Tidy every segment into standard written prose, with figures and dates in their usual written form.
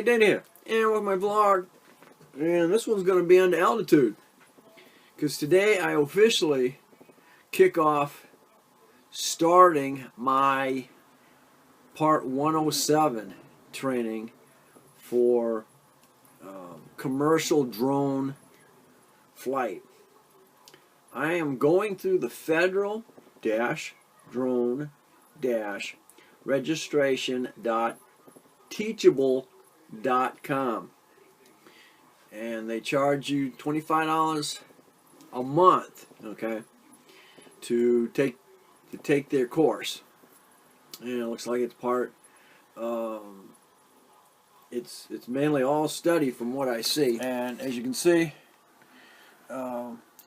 Dana here, and with my vlog, and this one's going to be on the altitude, because today I officially kick off starting my Part 107 training for commercial drone flight. I am going through the federal drone registration.teachable.com, and they charge you $25 a month, okay, to take their course. And it looks like it's part it's mainly all study from what I see. And as you can see,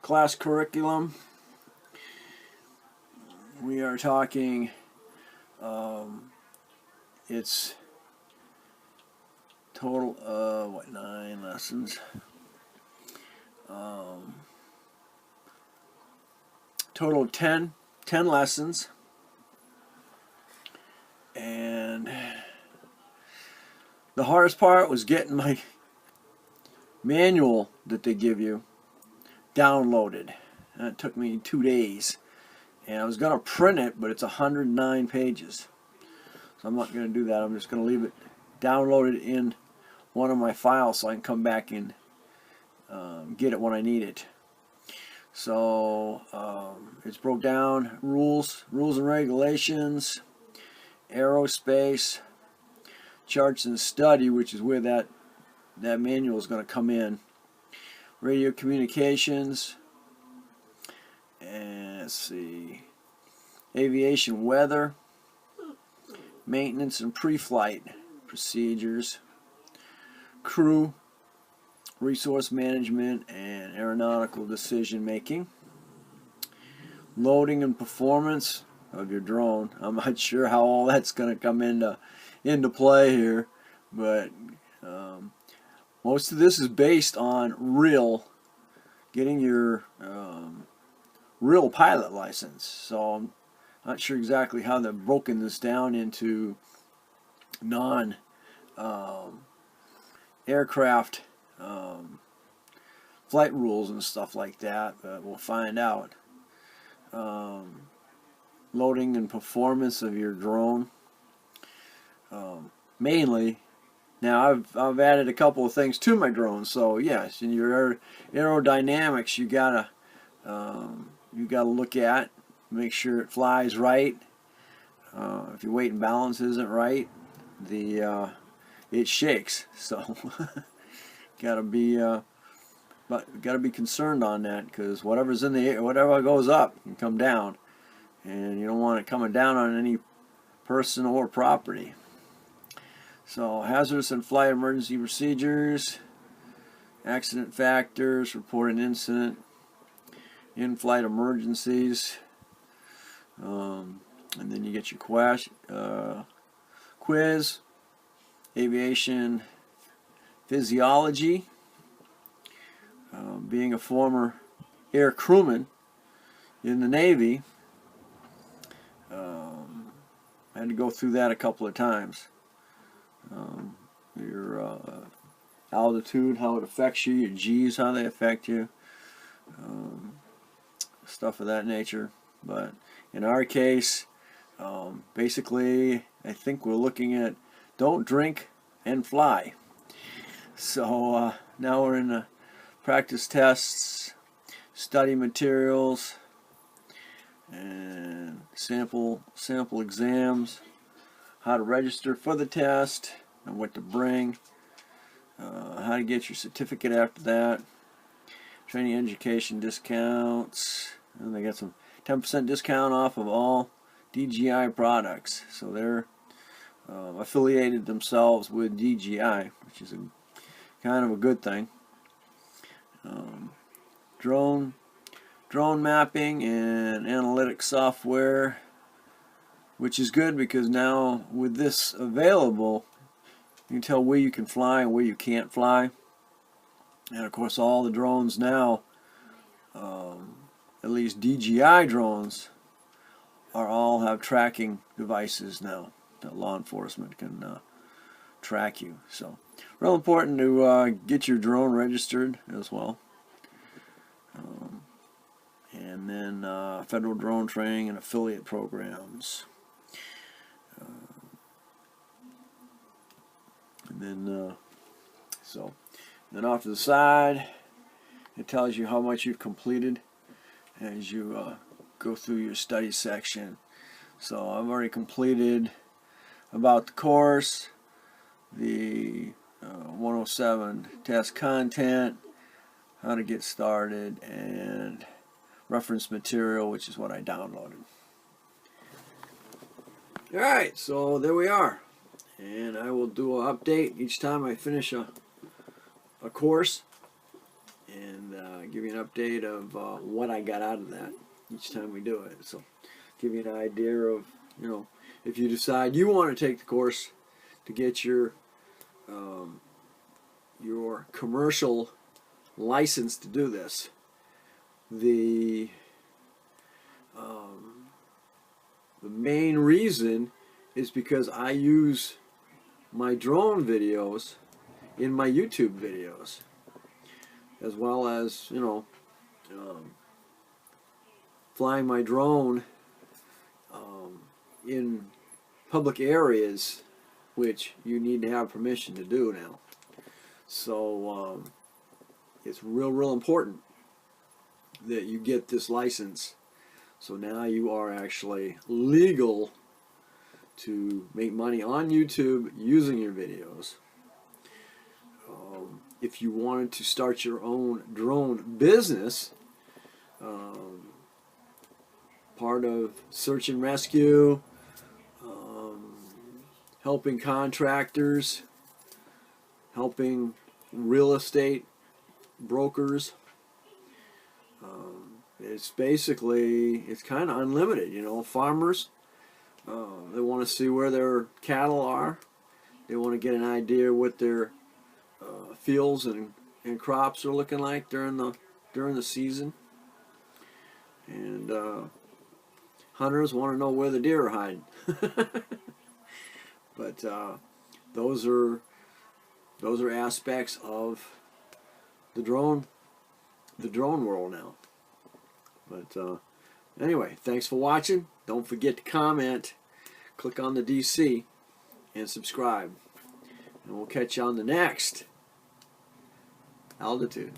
class curriculum, we are talking it's total 9 lessons, total of 10 lessons. And the hardest part was getting my manual that they give you downloaded. And it took me 2 days. And I was going to print it, but it's 109 pages. So I'm not going to do that. I'm just going to leave it downloaded in one of my files so I can come back and get it when I need it. So it's broke down, rules and regulations, aerospace, charts and study, which is where that manual is going to come in, radio communications, and let's see, aviation weather, maintenance and pre-flight procedures, crew, resource management and aeronautical decision making, loading and performance of your drone. I'm not sure how all that's going to come into play here, but most of this is based on getting your real pilot license. So I'm not sure exactly how they've broken this down into aircraft flight rules and stuff like that, but we'll find out. Loading and performance of your drone, mainly. Now I've added a couple of things to my drone. So yes, in your aerodynamics, you gotta look at, make sure it flies right. If your weight and balance isn't right, it shakes. So gotta be concerned on that, because whatever's in the air, whatever goes up can come down, and you don't want it coming down on any person or property. So hazardous and flight emergency procedures, accident factors, report an incident, in-flight emergencies, and then you get your quiz, aviation physiology, being a former air crewman in the Navy. I had to go through that a couple of times. Your altitude, how it affects you, your G's, how they affect you, stuff of that nature. But in our case, basically, I think we're looking at don't drink and fly. So now we're in the practice tests, study materials, and sample exams, how to register for the test and what to bring, how to get your certificate after that, training education discounts, and they got some 10% discount off of all DJI products. So they're affiliated themselves with DJI, which is kind of a good thing. Drone mapping and analytics software, which is good because now with this available, you can tell where you can fly and where you can't fly. And of course, all the drones now, at least DJI drones, all have tracking devices now that law enforcement can track you. So real important to get your drone registered as well. And then federal drone training and affiliate programs. And then then off to the side, it tells you how much you've completed as you go through your study section. So I've already completed about the course, the 107 test content, how to get started, and reference material, which is what I downloaded. Alright, so there we are. And I will do an update each time I finish a course, and give you an update of what I got out of that each time we do it. So give you an idea of, if you decide you want to take the course to get your commercial license to do this. The main reason is because I use my drone videos in my YouTube videos, as well as flying my drone in public areas, which you need to have permission to do now. So it's real important that you get this license. So now you are actually legal to make money on YouTube using your videos. If you wanted to start your own drone business, part of search and rescue, helping contractors, helping real estate brokers, it's kind of unlimited. Farmers, they want to see where their cattle are. They want to get an idea what their fields and crops are looking like during the season. And hunters want to know where the deer are hiding. But those are aspects of the drone world now. But anyway, thanks for watching. Don't forget to comment, click on the DC, and subscribe. And we'll catch you on the next altitude.